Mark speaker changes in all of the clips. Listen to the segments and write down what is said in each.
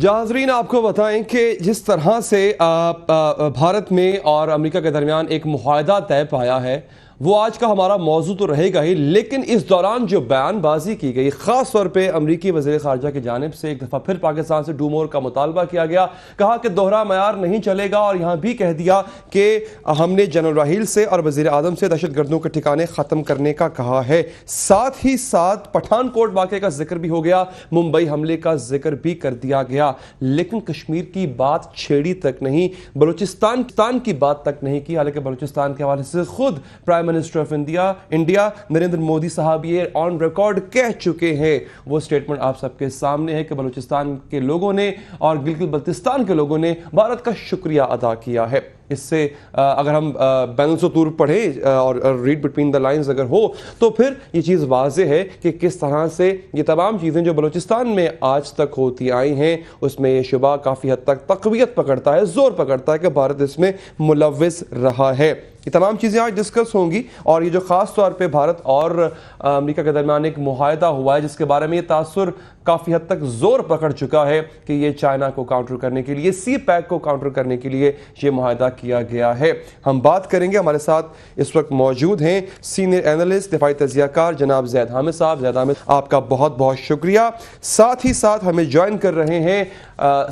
Speaker 1: جاذرین آپ کو بتائیں کہ جس طرح سے بھارت میں اور امریکہ کے درمیان ایک معاہدہ طے پایا ہے وہ آج کا ہمارا موضوع تو رہے گا ہی، لیکن اس دوران جو بیان بازی کی گئی خاص طور پہ امریکی وزیر خارجہ کی جانب سے ایک دفعہ پھر پاکستان سے ڈو مور کا مطالبہ کیا گیا، کہا کہ دوہرا معیار نہیں چلے گا، اور یہاں بھی کہہ دیا کہ ہم نے جنرل راحیل سے اور وزیر اعظم سے دہشت گردوں کے ٹھکانے ختم کرنے کا کہا ہے۔ ساتھ ہی ساتھ پٹھان کوٹ واقعے کا ذکر بھی ہو گیا، ممبئی حملے کا ذکر بھی کر دیا گیا، لیکن کشمیر کی بات چھیڑی تک نہیں، بلوچستان کی بات تک نہیں کی، حالانکہ بلوچستان کے حوالے سے خود prime minister of India Narendra Modi صاحب یہ آن ریکارڈ کہہ چکے ہیں۔ وہ سٹیٹمنٹ آپ سب کے سامنے ہے کہ بلوچستان کے لوگوں نے اور گلگت بلتستان کے لوگوں نے بھارت کا شکریہ ادا کیا ہے۔ اس سے اگر ہم بین السطور پڑھیں اور ریڈ بٹوین دا لائنز اگر ہو تو پھر یہ چیز واضح ہے کہ کس طرح سے یہ تمام چیزیں جو بلوچستان میں آج تک ہوتی آئی ہیں اس میں یہ شبہ کافی حد تک تقویت پکڑتا ہے، زور پکڑتا ہے کہ بھارت اس میں ملوث رہا ہے۔ یہ تمام چیزیں آج ڈسکس ہوں گی، اور یہ جو خاص طور پہ بھارت اور امریکہ کے درمیان ایک معاہدہ ہوا ہے جس کے بارے میں یہ تاثر کافی حد تک زور پکڑ چکا ہے کہ یہ چائنا کو کاؤنٹر کرنے کے لیے، سی پیک کو کاؤنٹر کرنے کے لیے یہ معاہدہ کیا گیا ہے۔ ہم بات کریں گے، ہمارے ساتھ اس وقت موجود ہیں سینئر اینالسٹ دفاعی تجزیہ کار جناب زید حامد صاحب۔ زید حامد آپ کا بہت بہت شکریہ۔ ساتھ ہی ساتھ ہمیں جوائن کر رہے ہیں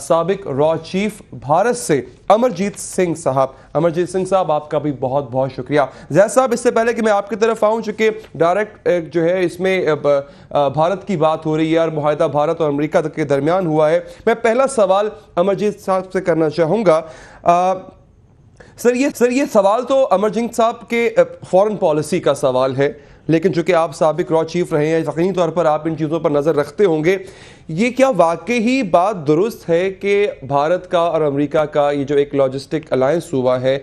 Speaker 1: سابق را چیف بھارت سے امرجیت سنگھ صاحب۔ امرجیت سنگھ صاحب آپ کا بھی بہت بہت شکریہ۔ زید صاحب اس سے پہلے کہ میں آپ کی طرف آؤں، چونکہ ڈائریکٹ جو ہے اس میں بھارت کی بات ہو رہی ہے اور معاہدہ بھارت اور امریکہ کے درمیان ہوا ہے، میں پہلا سوال امرجیت صاحب سے کرنا چاہوں گا۔ سر یہ سوال تو امرجیت صاحب کے فورن پالیسی کا سوال ہے، لیکن چونکہ آپ سابق را چیف رہے ہیں، یقینی طور پر آپ ان چیزوں پر نظر رکھتے ہوں گے۔ یہ کیا واقعی بات درست ہے کہ بھارت کا اور امریکہ کا یہ جو ایک لاجسٹک الائنس ہوا ہے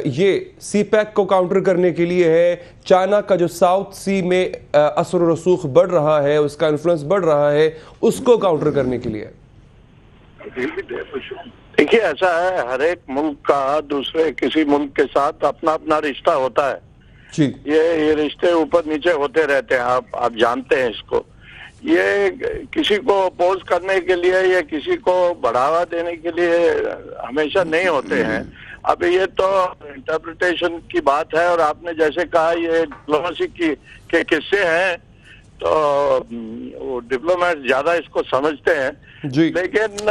Speaker 1: یہ سی پیک کو کاؤنٹر کرنے کے لیے ہے؟ چائنا کا جو ساؤتھ سی میں اثر و رسوخ بڑھ رہا ہے، اس کا انفلوئنس بڑھ رہا ہے، اس کو کاؤنٹر کرنے کے لیے؟
Speaker 2: دیکھیے ایسا ہے، ہر ایک ملک کا دوسرے کسی ملک کے ساتھ اپنا اپنا رشتہ ہوتا ہے
Speaker 1: جی،
Speaker 2: یہ رشتے اوپر نیچے ہوتے رہتے ہیں، آپ جانتے ہیں اس کو۔ یہ کسی کو اپوز کرنے کے لیے یا کسی کو بڑھاوا دینے کے لیے ہمیشہ نہیں ہوتے ہیں۔ اب یہ تو انٹرپریٹیشن کی بات ہے، اور آپ نے جیسے کہا یہ ڈپلومیسی کے قصے ہیں تو وہ ڈپلومیٹ زیادہ اس کو سمجھتے ہیں
Speaker 1: جی،
Speaker 2: لیکن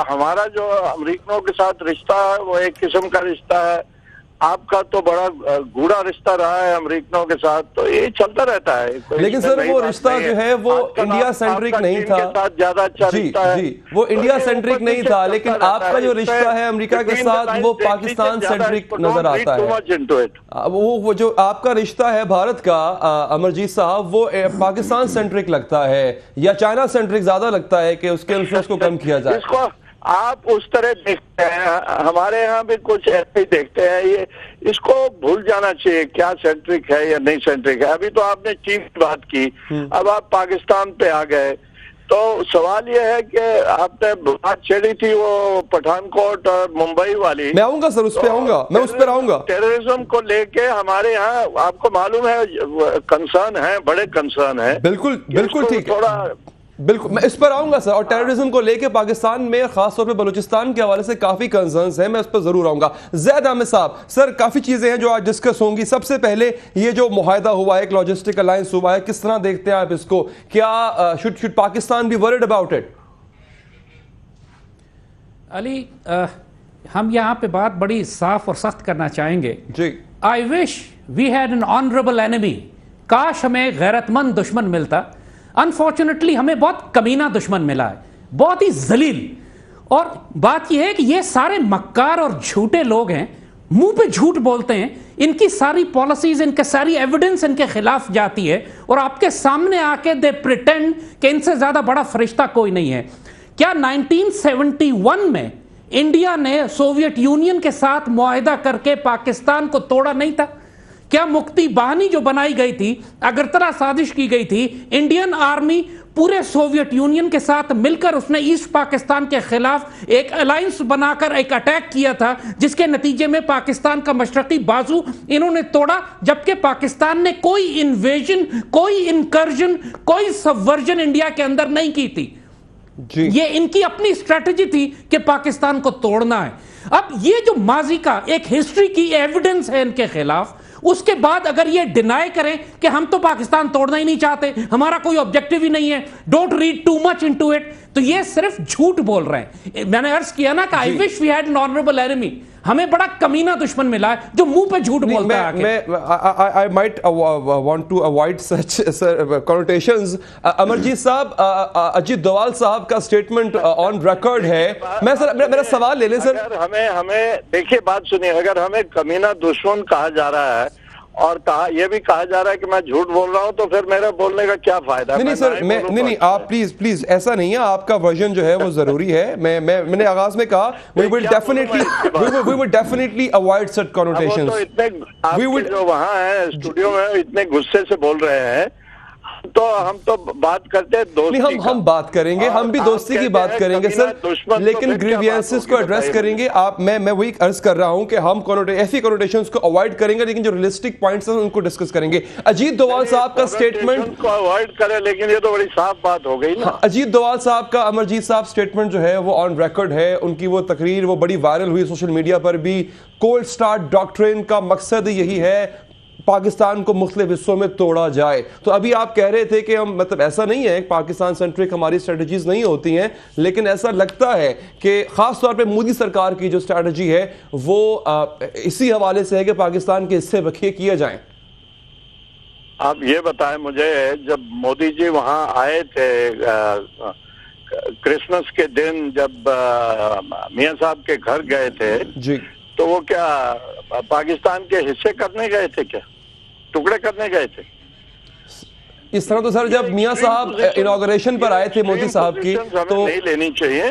Speaker 2: ہمارا جو امریکنوں کے ساتھ رشتہ ہے وہ ایک قسم کا رشتہ ہے، آپ کا تو بڑا گوڑا رشتہ رہا ہے امریکنوں کے ساتھ، تو یہ چلتا رہتا ہے۔
Speaker 1: لیکن سر وہ رشتہ جو ہے وہ انڈیا سینٹرک نہیں تھا،
Speaker 2: زیادہ اچھا رشتہ ہے
Speaker 1: جی وہ انڈیا سینٹرک نہیں تھا، لیکن آپ کا جو رشتہ ہے امریکہ کے ساتھ وہ پاکستان سینٹرک نظر آتا ہے۔ وہ جو آپ کا رشتہ ہے بھارت کا امرجیت صاحب وہ پاکستان سینٹرک لگتا ہے یا چائنا سینٹرک زیادہ لگتا ہے کہ اس کے انفلوئنس کو کم کیا جائے؟
Speaker 2: آپ اس طرح دیکھتے ہیں، ہمارے ہاں بھی کچھ ایسے ہی دیکھتے ہیں۔ یہ اس کو بھول جانا چاہیے کیا سینٹرک ہے یا نہیں سینٹرک ہے۔ ابھی تو آپ نے چین کی بات کی، اب آپ پاکستان پہ آ گئے، تو سوال یہ ہے کہ آپ نے بات چھیڑی تھی وہ پٹھان کوٹ اور ممبئی والی۔
Speaker 1: میں آؤں گا سر، اس پہ آؤں گا، میں اس پہ آؤں گا۔
Speaker 2: ٹیررزم کو لے کے ہمارے ہاں آپ کو معلوم ہے کنسرن ہے، بڑے کنسرن ہے۔
Speaker 1: بالکل ٹھیک ہے، بالکل میں اس پر آؤں گا سر، اور ٹیررزم کو لے کے پاکستان میں خاص طور پہ بلوچستان کے حوالے سے کافی کنسرنز ہیں، میں اس پر ضرور آؤں گا۔ زید حامد صاحب سر کافی چیزیں ہیں جو آج ڈسکس ہوں گی۔ سب سے پہلے یہ جو معاہدہ ہوا ہے، ایک لاجسٹک الائنس ہوا ہے، کس طرح دیکھتے ہیں آپ اس کو؟ کیا should Pakistan be worried about it؟
Speaker 3: علی ہم یہاں پہ بات بڑی صاف اور سخت کرنا چاہیں گے۔
Speaker 1: جی،
Speaker 3: I wish we had an honorable enemy، کاش ہمیں غیرت مند دشمن ملتا۔ انفارچونیٹلی ہمیں بہت کمینہ دشمن ملا ہے، بہت ہی ذلیل، اور بات یہ ہے کہ یہ سارے مکار اور جھوٹے لوگ ہیں، منہ پہ جھوٹ بولتے ہیں، ان کی ساری پالیسیز، ان کے ساری ایویڈنس ان کے خلاف جاتی ہے، اور آپ کے سامنے آ کے دے پریٹینڈ کہ ان سے زیادہ بڑا فرشتہ کوئی نہیں ہے۔ کیا 1971 میں انڈیا نے سوویت یونین کے ساتھ معاہدہ کر کے پاکستان کو توڑا نہیں تھا؟ کیا مکتی باہنی جو بنائی گئی تھی، اگرتلہ سازش کی گئی تھی، انڈین آرمی پورے سوویت یونین کے ساتھ مل کر اس نے ایسٹ پاکستان کے خلاف ایک الائنس بنا کر ایک اٹیک کیا تھا، جس کے نتیجے میں پاکستان کا مشرقی بازو انہوں نے توڑا، جبکہ پاکستان نے کوئی انویژن، کوئی انکرجن، کوئی سبورجن انڈیا کے اندر نہیں کی تھی۔ یہ ان کی اپنی اسٹریٹجی تھی کہ پاکستان کو توڑنا ہے. اب یہ جو ماضی کا ایک ہسٹری کی ایویڈنس ہے ان کے خلاف, اس کے بعد اگر یہ ڈینائی کریں کہ ہم تو پاکستان توڑنا ہی نہیں چاہتے, ہمارا کوئی آبجیکٹو ہی نہیں ہے, don't read too much into it, تو یہ صرف جھوٹ بول رہے ہیں. میں نے عرض کیا نا کہ I wish we had an honourable enemy, ہمیں بڑا کمینہ دشمن ملا ہے جو منہ پہ جھوٹ بولتا ہے.
Speaker 1: I might want to avoid such connotations. Amarjeet صاحب, اجیت دوال صاحب کا سٹیٹمنٹ آن ریکارڈ ہے. میں سر میرا سوال لے لیں سر.
Speaker 2: اگر ہمیں دیکھیے بات سنیے, اگر ہمیں کمینہ دشمن کہا جا رہا ہے اور یہ بھی کہا جا رہا ہے کہ میں جھوٹ بول رہا ہوں, تو پھر میرا بولنے کا کیا فائدہ؟
Speaker 1: نہیں سر, نہیں آپ پلیز ایسا نہیں ہے, آپ کا ورژن جو ہے وہ ضروری ہے. میں نے آغاز میں کہا we will definitely avoid such connotations.
Speaker 2: جو وہاں ہیں اسٹوڈیو میں اتنے غصے سے بول رہے ہیں, تو ہم تو بات کرتے ہیں دوستی
Speaker 1: نہیں, ہم بات کریں گے, ہم بھی دوستی کی بات کریں گے سر, لیکن گریوینسز کو ایڈریس کریں گے. آپ میں وہی عرض کر رہا ہوں کہ ہم ایسی کنوٹیشنز کو اوائڈ کریں گے, لیکن جو ریئلسٹک پوائنٹس ہیں ان کو ڈسکس کریں گے. اجیت دوال صاحب کا سٹیٹمنٹ
Speaker 2: کو اوائڈ کریں, لیکن یہ تو بڑی صاف بات ہو گئی نا.
Speaker 1: اجیت دوال صاحب کا امرجیت صاحب سٹیٹمنٹ جو ہے وہ آن ریکارڈ ہے. ان کی وہ تقریر وہ بڑی وائرل ہوئی سوشل میڈیا پر بھی. کولڈ سٹارٹ ڈاکٹرین کا مقصد یہی ہے پاکستان کو مختلف حصوں میں توڑا جائے. تو ابھی آپ کہہ رہے تھے کہ ہم مطلب ایسا نہیں ہے, پاکستان سینٹرک ہماری اسٹریٹجیز نہیں ہوتی ہیں, لیکن ایسا لگتا ہے کہ خاص طور پہ مودی سرکار کی جو اسٹریٹجی ہے وہ اسی حوالے سے ہے کہ پاکستان کے حصے بکھے کیے جائیں.
Speaker 2: آپ یہ بتائیں مجھے, جب مودی جی وہاں آئے تھے کرسمس کے دن, جب میاں صاحب کے گھر گئے تھے,
Speaker 1: جی,
Speaker 2: تو وہ کیا پاکستان کے حصے کرنے گئے تھے, کیا ٹکڑے کرنے گئے تھے؟
Speaker 1: اس طرح تو سر جب میاں صاحب انوگریشن پر آئے تھے مودی صاحب کی, تو
Speaker 2: نہیں لینی چاہیے.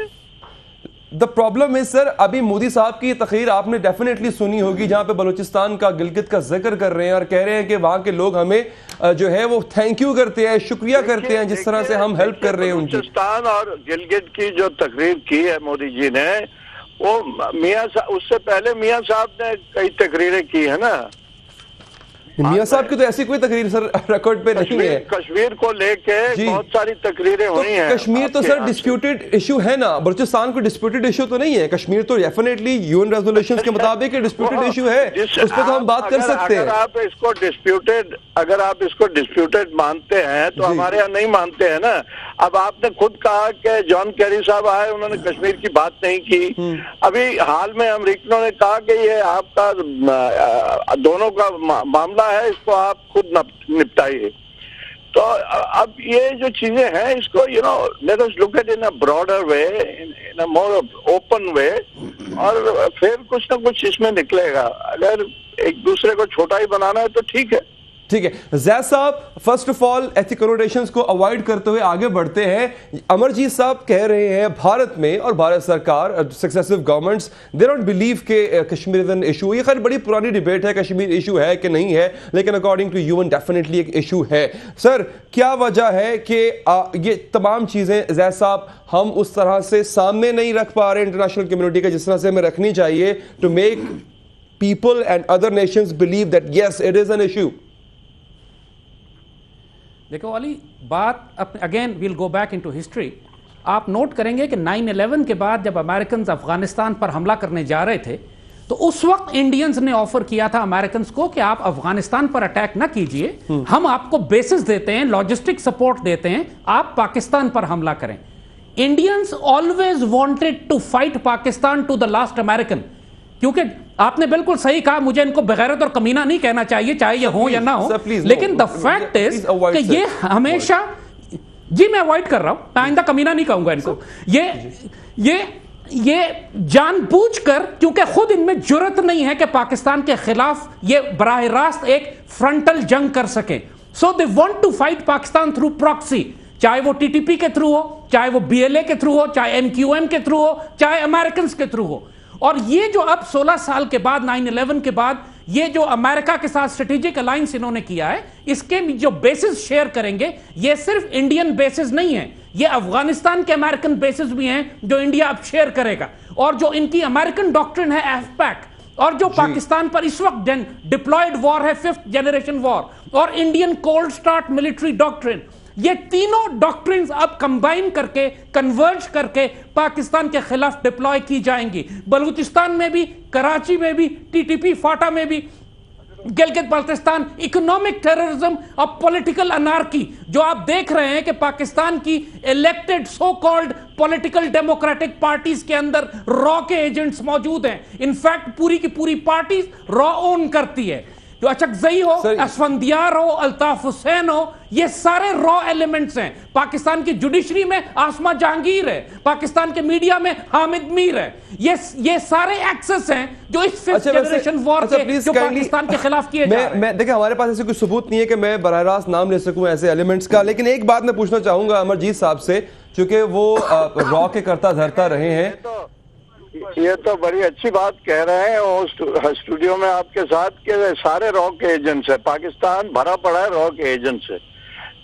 Speaker 1: دا پرابلم ہے سر, ابھی مودی صاحب کی تقریر آپ نے ڈیفینیٹلی سنی ہوگی جہاں پہ بلوچستان کا, گلگت کا ذکر کر رہے ہیں اور کہہ رہے ہیں کہ وہاں کے لوگ ہمیں جو ہے وہ تھینک یو کرتے ہیں, شکریہ کرتے ہیں جس طرح سے ہم ہیلپ کر رہے ہیں ان کی.
Speaker 2: بلوچستان اور گلگت کی جو تقریر کی ہے مودی جی نے, وہ اس سے پہلے میاں صاحب نے کئی تقریریں کی ہے نا.
Speaker 1: میاں صاحب کی تو ایسی کوئی تقریر سر ریکارڈ پہ نہیں ہے.
Speaker 2: کشمیر کو لے کے بہت ساری تقریریں ہوئی ہیں.
Speaker 1: کشمیر تو سر ڈسپیوٹڈ ایشو ہے نا, بلوچستان کو ڈسپیوٹڈ ایشو تو نہیں ہے. کشمیر تو ڈیفینیٹلی یون ریزولوشنز کے مطابق ڈسپیوٹڈ ایشو ہے, اس پہ تو ہم بات کر سکتے ہیں.
Speaker 2: اگر آپ اس کو ڈسپیوٹڈ مانتے ہیں تو ہمارے یہاں نہیں مانتے ہیں نا. اب آپ نے خود کہا کہ جان کیری صاحب آئے, انہوں نے کشمیر کی بات نہیں کی. ابھی حال میں امریکنوں نے کہا کہ یہ آپ کا دونوں کا معاملہ ہے, اس کو آپ خود نپٹائیے. تو اب یہ جو چیزیں ہیں اس کو let us look at in a broader way, in a more open way, اور پھر کچھ نہ کچھ اس میں نکلے گا. اگر ایک دوسرے کو چھوٹا ہی بنانا ہے تو ٹھیک ہے.
Speaker 1: ٹھیک ہے زید صاحب, فرسٹ آف آل ایسی کنوٹیشنز کو اوائڈ کرتے ہوئے آگے بڑھتے ہیں. امرجیت صاحب کہہ رہے ہیں بھارت میں اور بھارت سرکار successive governments they don't believe کہ کشمیر از این ایشو. یہ خیر بڑی پرانی ڈیبیٹ ہے کشمیر ایشو ہے کہ نہیں ہے, لیکن according to U N definitely ایک ایشو ہے. سر کیا وجہ ہے کہ یہ تمام چیزیں زید صاحب ہم اس طرح سے سامنے نہیں رکھ پا رہے انٹرنیشنل کمیونٹی کا جس طرح سے ہمیں رکھنی چاہیے to make people and other nations believe that yes it is an issue?
Speaker 3: دیکھو علی, بات again we'll go back into history. آپ نوٹ کریں گے کہ 9/11 کے بعد جب امریکنز افغانستان پر حملہ کرنے جا رہے تھے تو اس وقت انڈینز نے آفر کیا تھا امریکنز کو کہ آپ افغانستان پر اٹیک نہ کیجئے, ہم آپ کو بیسز دیتے ہیں, لاجسٹک سپورٹ دیتے ہیں, آپ پاکستان پر حملہ کریں. Indians always wanted to fight Pakistan to the last American, کیونکہ آپ نے بالکل صحیح کہا, مجھے ان کو بغیرت اور کمینہ نہیں کہنا چاہیے چاہے یہ ہوں یا نہ ہوں, لیکن دا فیکٹ از کہ یہ ہمیشہ, جی میں اوائڈ کر رہا ہوں, آئندہ کمینہ نہیں کہوں گا ان کو. یہ جان بوجھ کر, کیونکہ خود ان میں جرت نہیں ہے کہ پاکستان کے خلاف یہ براہ راست ایک فرنٹل جنگ کر سکیں, so they want to fight Pakistan through proxy, چاہے وہ ٹی ٹی پی کے تھرو ہو, چاہے وہ بی ایل اے کے تھرو ہو, چاہے MQM کے تھرو ہو, چاہے امریکنز کے تھرو ہو. اور یہ جو اب 16 سال کے بعد 9/11 کے بعد یہ جو امریکہ کے ساتھ اسٹریٹجک الائنس انہوں نے کیا ہے, اس کے جو بیسز شیئر کریں گے یہ صرف انڈین بیسز نہیں ہیں, یہ افغانستان کے امریکن بیسز بھی ہیں جو انڈیا اب شیئر کرے گا. اور جو ان کی امریکن ڈاکٹرن ہے AFPAC, اور جو پاکستان پر اس وقت ڈپلائڈ وار ہے 5th جنریشن وار, اور انڈین کولڈ سٹارٹ ملٹری ڈاکٹرن, یہ تینوں ڈاکٹرنز اب کمبائن کر کے کنورج کر کے پاکستان کے خلاف ڈپلوائے کی جائیں گی. بلوچستان میں بھی, کراچی میں بھی, ٹی ٹی پی فاٹا میں بھی, گلگت بلتستان, اکنامک ٹیررزم اور پولیٹیکل انارکی جو آپ دیکھ رہے ہیں کہ پاکستان کی elected so called political democratic parties کے اندر را کے ایجنٹس موجود ہیں. انفیکٹ پوری کی پوری پارٹیز را اون کرتی ہے. جو اچکزئی ہو, اسفندیار ہو, الطاف حسین ہو, یہ سارے را ایلیمنٹس ہیں. پاکستان کی جوڈیشری میں آسما جہانگیر ہے, پاکستان کے میڈیا میں حامد میر ہے. یہ سارے ایکسس ہیں جو اس ففتھ جنریشن وار کے جو پاکستان کے خلاف کیے جا رہے ہیں.
Speaker 1: دیکھیں ہمارے پاس ایسے کوئی ثبوت نہیں ہے کہ میں براہ راست نام لے سکوں ایسے ایلیمنٹس کا, لیکن ایک بات میں پوچھنا چاہوں گا امرجیت صاحب سے, چونکہ وہ را کے کرتا دھرتا رہے ہیں.
Speaker 2: یہ تو بڑی اچھی بات کہہ رہے ہیں اسٹوڈیو میں آپ کے ساتھ کہ سارے را کے ایجنٹس ہیں. پاکستان بھرا پڑا ہے را کے ایجنٹ سے,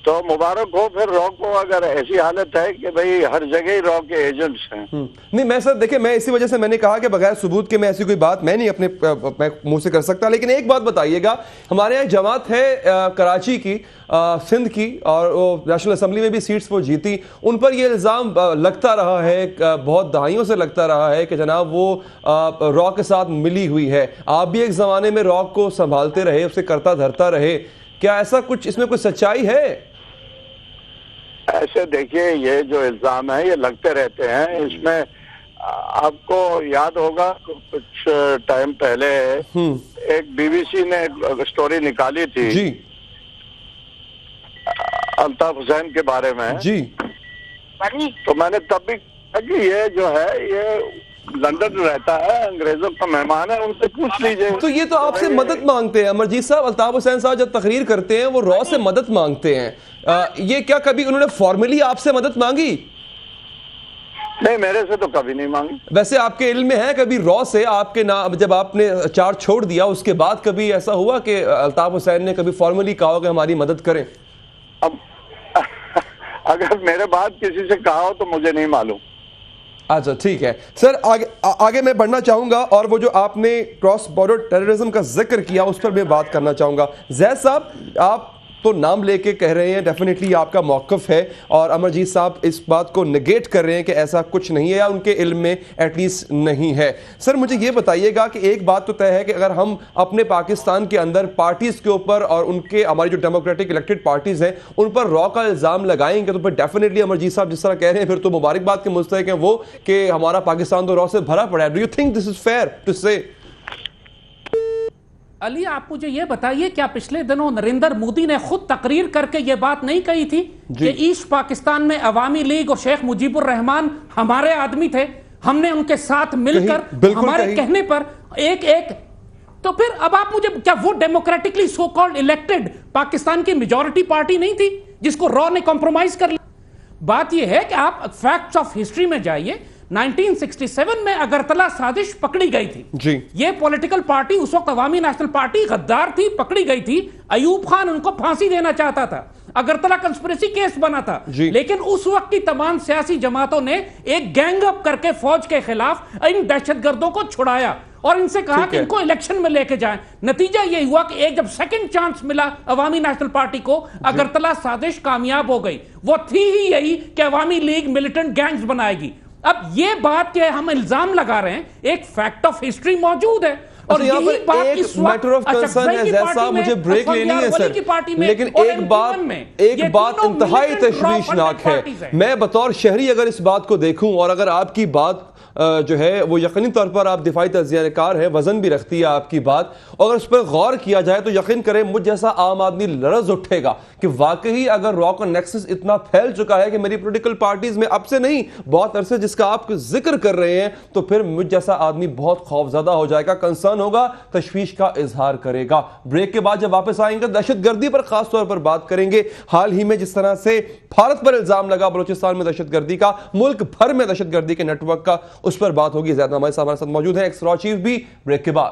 Speaker 2: تو مبارک ہو پھر را کو. اگر ایسی حالت ہے کہ بھئی ہر جگہ ہی را کے ایجنٹس ہیں.
Speaker 1: نہیں میں سر دیکھیں, میں اسی وجہ سے میں نے کہا کہ بغیر ثبوت کے میں ایسی کوئی بات میں نہیں اپنے منہ سے کر سکتا. لیکن ایک بات بتائیے گا, ہمارے یہاں جماعت ہے کراچی کی, سندھ کی, اور نیشنل اسمبلی میں بھی سیٹس وہ جیتی. ان پر یہ الزام لگتا رہا ہے, بہت دہائیوں سے لگتا رہا ہے کہ جناب وہ را کے ساتھ ملی ہوئی ہے. آپ بھی ایک زمانے میں را کو سنبھالتے رہے, اسے کرتا دھرتا رہے. کیا ایسا کچھ اس میں کوئی سچائی ہے؟
Speaker 2: ایسے دیکھیے, یہ جو الزام ہے یہ لگتے رہتے ہیں. اس میں آپ کو یاد ہوگا کچھ ٹائم پہلے ایک بی بی سی نے سٹوری نکالی تھی
Speaker 1: جی
Speaker 2: الطاف حسین کے بارے میں
Speaker 1: جی,
Speaker 2: تو میں نے تب بھی کہا کہ یہ جو ہے یہ لندن رہتا ہے, انگریزوں کا مہمان ہے, ان سے پوچھ لیجئے.
Speaker 1: تو یہ تو آپ سے مدد مانگتے ہیں امرجیت صاحب. الطاف حسین صاحب جب تقریر کرتے ہیں وہ را سے مدد مانگتے ہیں. یہ کیا کبھی انہوں نے فارملی آپ سے مدد مانگی؟
Speaker 2: نہیں, میرے سے تو کبھی نہیں مانگی.
Speaker 1: ویسے آپ کے علم میں ہے کبھی را سے آپ کے نام جب آپ نے چارج چھوڑ دیا اس کے بعد کبھی ایسا ہوا کہ الطاف حسین نے کبھی فارملی کہا ہو کہ ہماری مدد کریں؟
Speaker 2: اب اگر میرے بعد کسی سے کہا ہو تو مجھے نہیں معلوم.
Speaker 1: اچھا ٹھیک ہے سر, آگے میں بڑھنا چاہوں گا, اور وہ جو آپ نے کراس بارڈر ٹیررزم کا ذکر کیا اس پر میں بات کرنا چاہوں گا. زید صاحب آپ تو نام لے کے کہہ رہے ہیں, ڈیفینیٹلی آپ کا موقف ہے, اور امرجیت صاحب اس بات کو نگیٹ کر رہے ہیں کہ ایسا کچھ نہیں ہے یا ان کے علم میں ایٹ لیسٹ نہیں ہے. سر مجھے یہ بتائیے گا کہ ایک بات تو طے ہے کہ اگر ہم اپنے پاکستان کے اندر پارٹیز کے اوپر اور ان کے ہماری جو ڈیموکریٹک الیکٹڈ پارٹیز ہیں ان پر را کا الزام لگائیں گے تو پھر ڈیفینیٹلی امرجیت صاحب جس طرح کہہ رہے ہیں پھر تو مبارکباد کے مستحق ہیں وہ کہ ہمارا پاکستان تو را سے بھرا پڑا ہے. Do you think this is fair to say?
Speaker 3: Ali آپ مجھے یہ بتائیے, کیا پچھلے دنوں نریندر مودی نے خود تقریر کر کے یہ بات نہیں کہی تھی کہ ایسٹ پاکستان میں عوامی لیگ اور شیخ مجیب الرحمان ہمارے آدمی تھے, ہم نے ان کے ساتھ مل کر ہمارے کہنے پر ایک تو پھر اب آپ مجھے, کیا وہ democratically so called elected Pakistan کی میجورٹی پارٹی نہیں تھی جس کو را نے کمپرومائز کر لیا؟ بات یہ ہے کہ آپ فیکٹس آف ہسٹری میں جائیے. 1967 میں اگرتلا سازش پکڑی گئی تھی
Speaker 1: جی,
Speaker 3: یہ پولیٹیکل پارٹی اس وقت عوامی نیشنل پارٹی غدار تھی, پکڑی گئی تھی. ایوب خان ان کو پھانسی دینا چاہتا تھا, اگرتلا کنسپریسی کیس بنا تھا, لیکن اس وقت کی تمام سیاسی جماعتوں نے ایک گینگ اپ کر کے فوج کے خلاف ان دہشت گردوں کو چھڑایا اور ان سے کہا کہ ان کو الیکشن میں لے کے جائیں. نتیجہ یہ ہوا کہ ایک جب سیکنڈ چانس ملا عوامی نیشنل پارٹی کو, اگرتلا سازش کامیاب ہو گئی. وہ تھی ہی یہی کہ عوامی لیگ ملیٹنٹ گینگز بنائے گی. اب یہ بات کہ ہم الزام لگا رہے ہیں, ایک فیکٹ آف ہسٹری موجود ہے, اور یہی بات اس وقت
Speaker 1: مجھے بریک لینی ہے سر, لیکن ایک بات انتہائی تشویشناک ہے. میں بطور شہری اگر اس بات کو دیکھوں اور اگر آپ کی بات جو ہے وہ یقینی طور پر آپ دفاعی تجزیہ کار ہے, وزن بھی رکھتی ہے آپ کی بات, اور اس پر غور کیا جائے تو یقین کریں مجھ جیسا عام آدمی لرز اٹھے گا کہ واقعی اگر را کا نیکسس اتنا پھیل چکا ہے کہ میری پولیٹیکل پارٹیز میں اب سے نہیں بہت عرصے جس کا آپ ذکر کر رہے ہیں, تو پھر مجھ جیسا آدمی بہت خوفزدہ ہو جائے گا, کنسرن ہوگا, تشویش کا اظہار کرے گا. بریک کے بعد جب واپس آئیں گے دہشت گردی پر خاص طور پر بات کریں گے. حال ہی میں جس طرح سے بھارت پر الزام لگا بلوچستان میں دہشت گردی کا, ملک بھر میں دہشت گردی کے نیٹ ورک کا, اس پر بات ہوگی. زیادہ ہمارے ساتھ موجود ہیں ایکس را چیف بھی. بریک کے بعد